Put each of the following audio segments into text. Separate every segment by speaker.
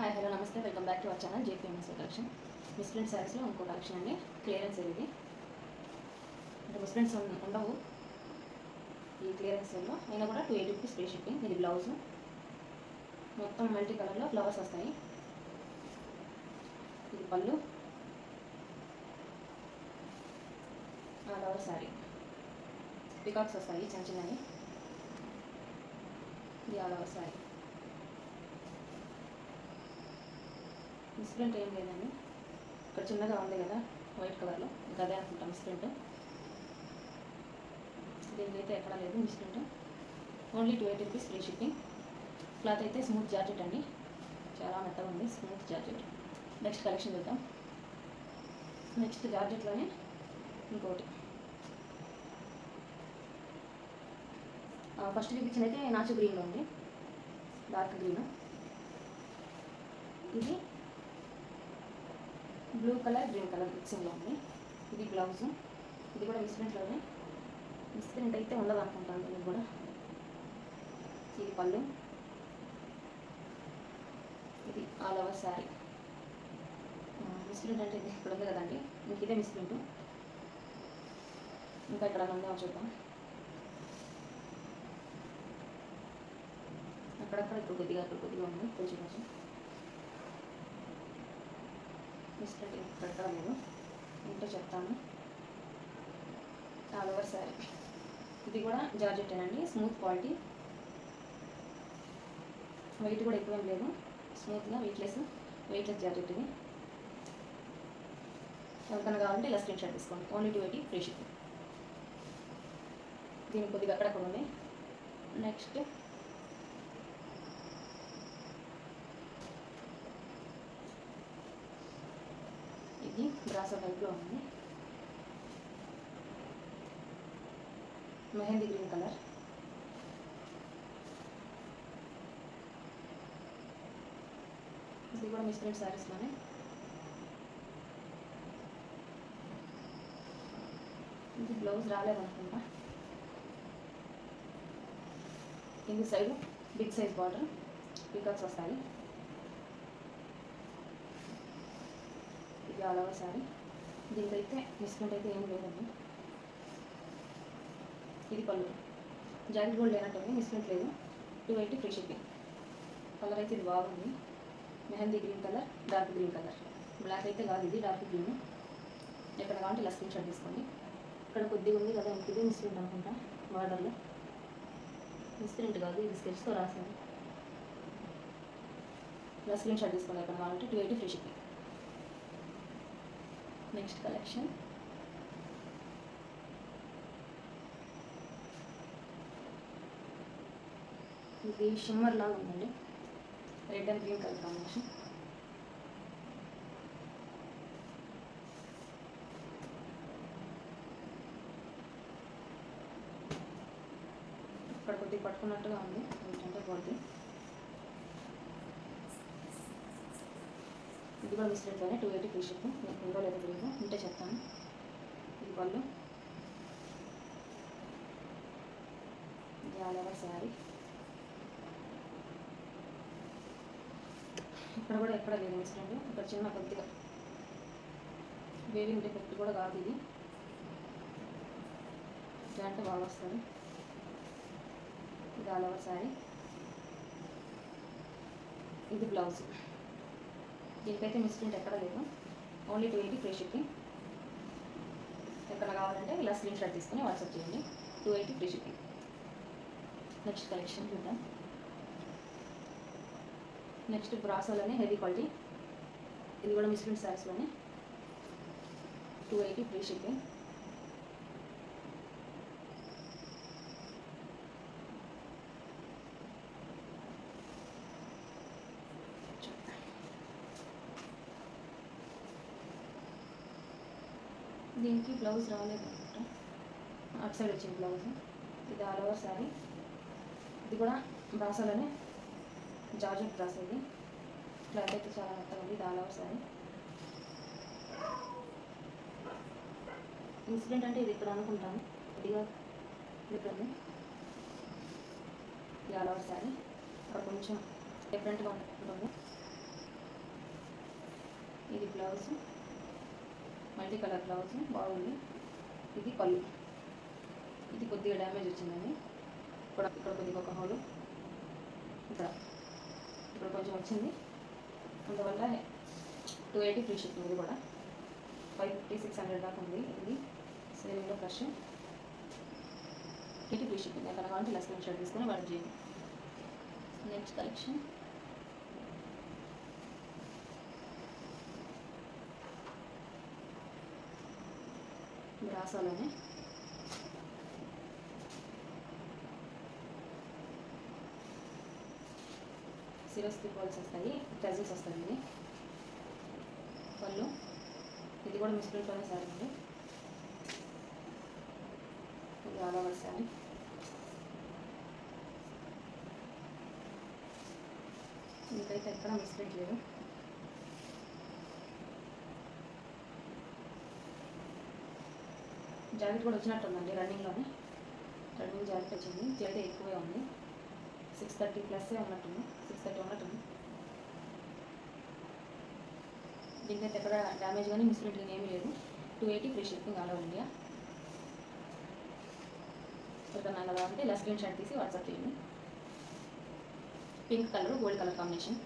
Speaker 1: Hi hello నమస్తే, welcome back to our channel JPMS collection. Misprint శారీస్లో ఇంకో collection అండి. క్లియరెన్స్ ఇది అంటే మిస్ప్రింట్స్ ఉండవు ఈ క్లియరెన్స్ సేల్లో అయినా కూడా 280 రూపీస్ ఫ్రీ షిప్పింగ్. ఇది బ్లౌజ్ మొత్తం మల్టీ కలర్లో ఫ్లవర్స్ వస్తాయి. ఇది పళ్ళు, ఆల్ ఓవర్ శారీ పికాక్స్ వస్తాయి చిన్న చిన్నవి. ఇది ఆల్ ఓవర్ శారీ. మిస్ప్రింట్ ఏం లేదండి, ఇక్కడ చిన్నగా ఉంది కదా వైట్ కలర్లో, ఇంకా అదే అనుకుంటాం మిస్ప్రింట్. దీనికి అయితే ఎక్కడా లేదు misprint. Only 280 rupees free shipping. Cloth అయితే స్మూత్ జార్జెట్ అండి, చాలా మెత్తగా ఉంది స్మూత్ జార్జెట్. నెక్స్ట్ కలెక్షన్ చూద్దాం. నెక్స్ట్ జార్జెట్లోనే ఇంకోటి ఫస్ట్ చూపించిన అయితే నాచు గ్రీన్లో ఉంది, డార్క్ గ్రీన్. ఇది బ్లూ కలర్ గ్రీన్ కలర్ మిక్సింగ్లో ఉంది. ఇది బ్లౌజ్, ఇది కూడా మిస్ప్రింట్లోనే. మిస్ప్రింట్ అయితే ఉండదు అనుకుంటాను ఇది కూడా. ఇది పళ్ళు, ఇది ఆల్ ఓవర్ శారీ. మిస్ప్రింట్ అంటే ఇది ఇక్కడ ఉంది కదండి, ఇంక ఇదే మిస్ప్రింట్. ఇంకా ఇక్కడ ఉందేమో చూద్దాం. అక్కడక్కడ ఇక్కడ కొద్దిగా ఉంది కొంచెం కొంచెం. మిస్ప్రింట్ ఇక్కడ లేదు, ఉంటే చెప్తాను. All over sari. ఇది కూడా జార్జెట్టేనండి, స్మూత్ క్వాలిటీ. వెయిట్ కూడా ఎక్కువేం లేదు, స్మూత్గా వెయిట్లెస్ జార్జెట్ ఇది. ఎవరికైనా కావాలంటే ఇలా స్క్రీన్ షాట్ తీసుకోండి. Only 280 free shipping. దీనికి కొద్దిగా అక్కడక్కడ ఉంది. నెక్స్ట్ ఇది బ్రాసో టైప్లో ఉంది, మెహందీ గ్రీన్ కలర్. ఇది కూడా మిస్ప్రింట్ శారీస్లోనే. ఇది బ్లౌజ్ రాలేదనుకుంటా. కింది side big size border, peacocks వస్తాయి. ఇది ఆల్ ఓవర్ శారీ. దీనికైతే మిస్ప్రింట్ అయితే ఏం లేదండి. ఇది పళ్ళు, జాకెట్ గోల్డ్ లేనట్టుంది, మిస్ప్రింట్ లేదు. 280 ఫ్రీ షిప్పింగ్. కలర్ అయితే ఇది బాగుంది, mehndi green colour, dark green colour. Black అయితే కాదు, ఇది డార్క్ గ్రీన్. ఎక్కడ కావాలంటే ఇలా స్క్రీన్ షాట్ తీసుకోండి. ఇక్కడ కొద్దిగా ఉంది కదా, ఇంక ఇదే మిస్ప్రింట్ అనుకుంటా. బార్డర్లో మిస్ప్రింట్ కాదు, ఇది స్కెచ్తో రాశాను. ఇలా స్క్రీన్ షాట్ తీసుకోండి ఎక్కడ కావాలంటే. 280 ఫ్రీ షిప్పింగ్. నెక్స్ట్ కలెక్షన్ ఇది షిమ్మర్ లాగా ఉందండి, red and green colour combination. ఇక్కడ కొద్దిగా పట్టుకున్నట్టుగా ఉంది, ఏంటంటే కొద్ది. ఇది కూడా మిస్ప్రింట్లోనే 280 ఫ్రీ షిప్పింగ్. మీకు ఉందో లేదో తెలియదు, ఉంటే చెప్తాను. ఇది పళ్ళు, ఇది ఆల్ ఓవర్ శారీ. ఇక్కడ కూడా ఎక్కడ లేదు మిస్ప్రింట్. ఇక్కడ చిన్న కొద్దిగా వేవింగ్ ఎఫెక్ట్ కూడా కాదు ఇది, అంటే బాగా వస్తుంది. ఇది ఆల్ ఓవర్ శారీ. ఇది బ్లౌజ్. దీనికైతే మిస్ప్రింట్ ఎక్కడ లేదు, ఓన్లీ 280 ఫ్రీ షిప్పింగ్. ఎక్కడ కావాలంటే ఇలా స్క్రీన్ షాట్ తీసుకుని వాట్సాప్ చేయండి. 280 ఫ్రీ షిప్పింగ్. నెక్స్ట్ కలెక్షన్ చూద్దాం. నెక్స్ట్ బ్రాసోలోనే హెవీ క్వాలిటీ. ఇది కూడా మిస్ప్రింట్ శారీస్లోనే 280 ఫ్రీ షిప్పింగ్. దీనికి బ్లౌజ్ రాలేదు అనమాట, అటు సైడ్ వచ్చింది బ్లౌజ్. ఇది ఆల్ ఓవర్ శారీ. ఇది కూడా బ్రాసోలోనే జార్జెట్ బ్రాసో. ఇది క్లాత్ అయితే చాలా మెత్తగా ఉంది. ఇది ఆల్ ఓవర్ శారీ. మిస్ప్రింట్ అంటే ఇది ఇక్కడ అనుకుంటాను, కొద్దిగా ఉంటుంది. ఇది ఆల్ ఓవర్ శారీ. అక్కడ కొంచెం డిఫరెంట్గా ఉంటుంది. బ్లౌజ్, మల్టీ కలర్ బ్లౌజ్ బాగుంది. ఇది పళ్ళు. ఇది కొద్దిగా డ్యామేజ్ వచ్చిందండి. ఇక్కడ కొద్దిగా ఒక హోలు, ఇక్కడ కొంచెం వచ్చింది. అందువల్ల 280 ఫ్రీ షిప్పింగ్. ఇది కూడా 550 600 దాకా ఉంది. ఇది సేవింగ్లో ఫ్రెష్ 80 ఫ్రీ షిప్పింగ్. ఎక్కడ కావాలంటే ఇలా స్క్రీన్ షాట్ తీసుకొని వాడు చేయండి. నెక్స్ట్ కలెక్షన్ బ్రాసోలోనే సిరోస్కి పోల్స్ వస్తాయి, టజిల్స్ వస్తాయండి. పళ్ళు, ఇది కూడా మిస్ప్రింట్లోనే సారీ అండి. ఇది ఆల్ ఓవర్ సారీ. ఇంకైతే ఎక్కడ మిస్ప్రింట్ లేదు. జాకెట్ కూడా వచ్చినట్టుందండి, రన్నింగ్ జాకెట్ వచ్చింది. జల్దీ ఎక్కువే ఉంది, 630 ప్లస్ ఉన్నట్టుంది, 630 ఉన్నట్టుంది. దీనికైతే ఎక్కడ డ్యామేజ్ కానీ మిస్ప్రింట్ కానీ ఏమీ లేదు. 280 free shipping all over India. ఎవరికన్నా కావాలంటే ఇలా స్క్రీన్ షాట్ తీసి వాట్సాప్ చేయండి. Pink colour gold colour combination.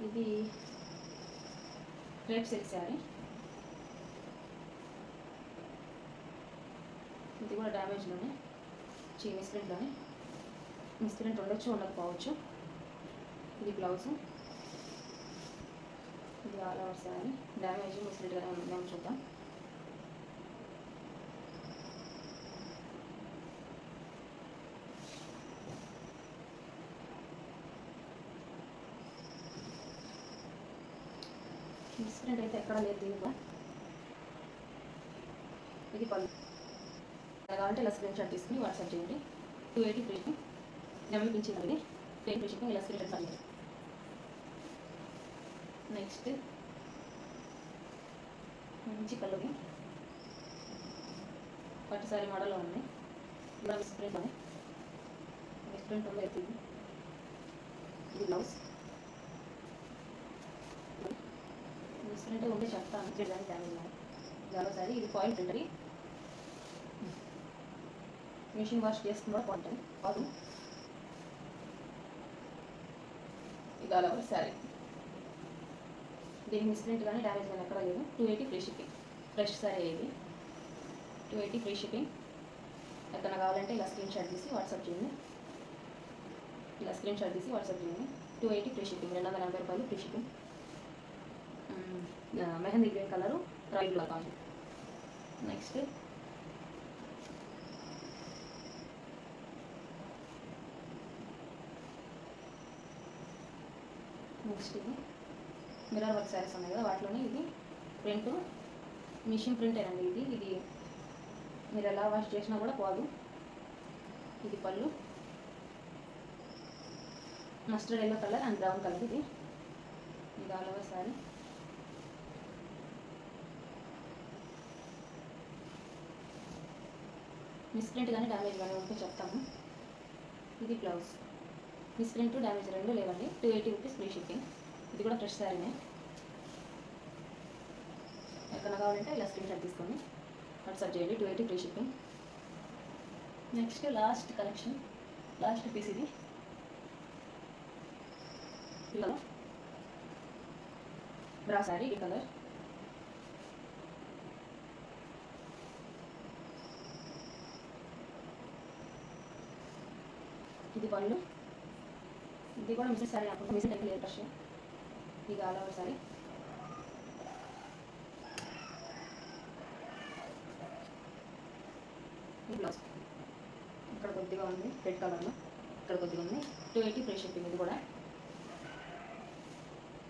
Speaker 1: ఇది రేప్ సిల్క్ శారీ. ఇది కూడా డ్యామేజ్లోనే, మిస్ప్రింట్ ఉండొచ్చు ఉండకపోవచ్చు. ఇది బ్లౌజు, ఇది ఆల్ ఓవర్ శారీ. డ్యామేజ్ మిస్ప్రింట్గానే ఉందేమో చూద్దాం. మిస్ప్రింట్ అయితే ఎక్కడ లేదు దీనిలో. ఇది పళ్ళు. కావాలంటే ఇలా స్క్రీన్ షాట్ తీసుకుని వాట్సాప్ చేయండి. 280 ఫ్రీ షిప్పింగ్. డబుల్ పించింగ్ అనేది 10 ఫ్రీ షిప్పింగ్. ఇలా స్క్రీన్ షాట్ చేయండి. నెక్స్ట్ మంచి కలర్ పట్టు సారీ మోడల్లో ఉంది. ఇలా మిస్ప్రింట్ ఉంది. ఇది బ్లౌజ్. మిస్ప్రింట్ ఉంటే చెప్తాను, చూడడానికి డ్యామేజ్ జాలో సారీ. ఇది ఫాయిల్ ప్రింటరీ. మిషన్ వాష్ చేసుకున్న బాగుంటుంది. కాదు, ఇది ఆల్ ఓవర్ శారీ. దీనికి మిస్ప్రింట్ కానీ డ్యామేజ్ కానీ ఎక్కడ లేదు. 280 ఫ్రీ షిప్పింగ్. ఫ్రెష్ శారీ ఇది. 280 ఫ్రీ షిప్పింగ్. ఎక్కడ కావాలంటే ఇలా స్క్రీన్ షాట్ తీసి వాట్సాప్ చేయండి. 280 ఫ్రీ షిప్పింగ్. 240 రూపాయలు free shipping. Mehndi green colour, royal blue కావాలి. నెక్స్ట్ ఇది మిర్రర్ వర్క్ శారీస్ ఉన్నాయి కదా, వాటిలోనే ఇది ప్రింట్, మిషన్ ప్రింటేనండి. ఇది మీరు ఎలా వాష్ చేసినా కూడా పోదు. ఇది పళ్ళు, mustard yellow colour and brown colour. ఇది ఆల్ ఓవర్ శారీ. మిస్ప్రింట్ కానీ డ్యామేజ్ కానీ ఉంటే చెప్తాము. ఇది బ్లౌజ్. మిస్ప్రింట్ డ్యామేజ్ రెండు లేవండి. 280 రూపీస్ ఫ్రీ షిప్పింగ్. ఇది కూడా ఫ్రెష్ శారీనే. ఎక్కడ కావాలంటే ఇలా స్క్రీన్ షాట్ తీసుకొని వాట్సాప్ చేయండి. 280 free shipping. Next last collection, last piece. ఇది ఇలా బ్రా శారీ. ఈ కలర్ ఇది పళ్ళు. ఇది కూడా మిషన్ శారీ అనుకుంటా, మిషన్ టైప్ లేదు ఫ్రెష్. ఇది ఆల్ ఓవర్ శారీ. ఈ బ్లౌజ్ ఇక్కడ కొద్దిగా ఉంది రెడ్ కలర్లో, ఇక్కడ కొద్దిగా ఉంది. 280 ఫ్రీ షిప్పింగ్. ఇది కూడా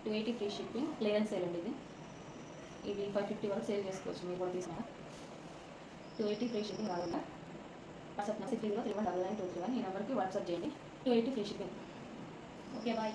Speaker 1: 280 ఫ్రీ షిప్పింగ్. క్లియరెన్స్ సేల్ అండి. ఇది 550 వరకు సేల్ చేసుకోవచ్చు. మీరు కూడా తీసుకున్నా. 280 ఫ్రీ షిప్పింగ్ కావాలన్నా వాట్సాప్ 6031999231 ఈ నెంబర్కి వాట్సాప్ చేయండి. 280 ఫ్రీ షిప్పింగ్. Okay, bye.